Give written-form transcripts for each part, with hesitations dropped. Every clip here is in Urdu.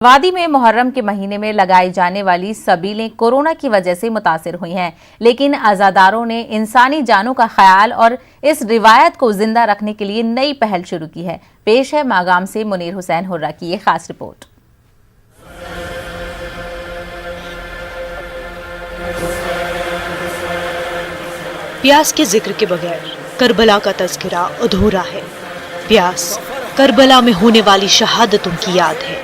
وادی میں محرم کے مہینے میں لگائی جانے والی سبیلیں کورونا کی وجہ سے متاثر ہوئی ہیں، لیکن عزاداروں نے انسانی جانوں کا خیال اور اس روایت کو زندہ رکھنے کے لیے نئی پہل شروع کی ہے۔ پیش ہے ماگام سے منیر حسین ہرہ کی یہ خاص رپورٹ۔ پیاس کے ذکر کے بغیر کربلا کا تذکرہ ادھورا ہے۔ پیاس کربلا میں ہونے والی شہادتوں کی یاد ہے۔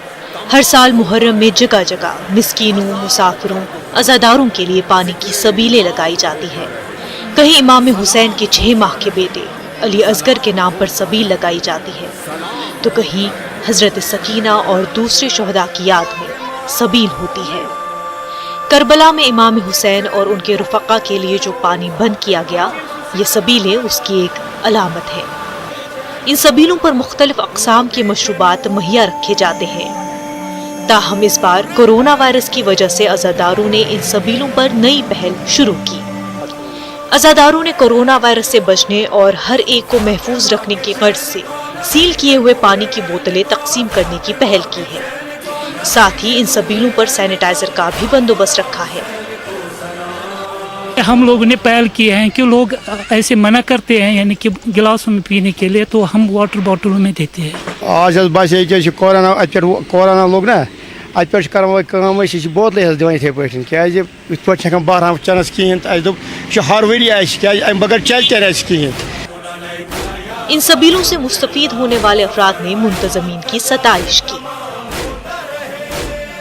ہر سال محرم میں جگہ جگہ مسکینوں، مسافروں، عزاداروں کے لیے پانی کی سبیلیں لگائی جاتی ہیں۔ کہیں امام حسین کے 6 ماہ کے بیٹے علی اصغر کے نام پر سبیل لگائی جاتی ہے، تو کہیں حضرت سکینہ اور دوسرے شہداء کی یاد میں سبیل ہوتی ہے۔ کربلا میں امام حسین اور ان کے رفقا کے لیے جو پانی بند کیا گیا، یہ سبیلیں اس کی ایک علامت ہے۔ ان سبیلوں پر مختلف اقسام کے مشروبات مہیا رکھے جاتے ہیں۔ تاہم اس بار کورونا وائرس کی وجہ سے عزاداروں نے ان سبیلوں پر نئی پہل شروع کی۔ عزاداروں نے کورونا وائرس سے بچنے اور ہر ایک کو محفوظ رکھنے کی غرض سے سیل کیے ہوئے پانی کی بوتلیں تقسیم کرنے کی پہل کی ہے۔ ساتھ ہی ان سبیلوں پر سینیٹائزر کا بھی بندوبست رکھا ہے۔ ہم لوگوں نے پہل کی ہے کہ لوگ ایسے منع کرتے ہیں، یعنی کہ گلاسوں میں پینے کے لیے، تو ہم واٹر بوٹلوں میں دیتے ہیں۔ آج باسے کورونا لوگ نا ات پہ کران یہ بوتلیں دان اتھے پٲٹھۍ کیازِ یِتھ پٲٹھۍ ہٮ۪کان بہران چنس کہین تو اَسہِ دوٚپ یہِ چھُ ہر ؤری اَسہِ کیازِ اَمہِ بغٲر چلہِ تہِ نہٕ اَسہِ کِہیٖنۍ۔ ان سبیلوں سے مستفید ہونے والے افراد نے منتظمین کی ستائش کی۔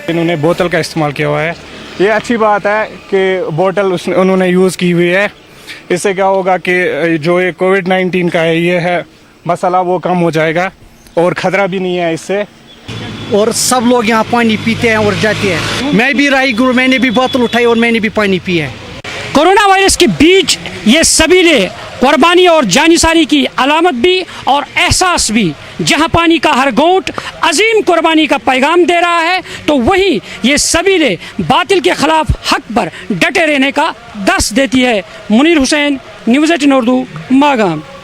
انہوں نے بوتل کا استعمال کیا ہوا ہے، یہ اچھی بات ہے کہ بوتل انہوں نے یوز کی ہوئی ہے۔ اس سے کیا ہوگا کہ جو یہ کووڈ-19 کا ہے، یہ ہے مسئلہ، وہ کم ہو جائے گا اور خطرہ بھی نہیں ہے اس سے۔ اور سب لوگ یہاں پانی پیتے ہیں اور جاتے ہیں۔ میں بھی راہی گرو، میں نے بھی بوتل اٹھائی اور میں نے بھی پانی پی ہے۔ کورونا وائرس کے بیچ یہ سبیلیں قربانی اور جانثاری کی علامت بھی اور احساس بھی، جہاں پانی کا ہر گھونٹ عظیم قربانی کا پیغام دے رہا ہے، تو وہیں یہ سبیلیں باطل کے خلاف حق پر ڈٹے رہنے کا درس دیتی ہے۔ منیر حسین، نیوز 18 اردو، ماگام۔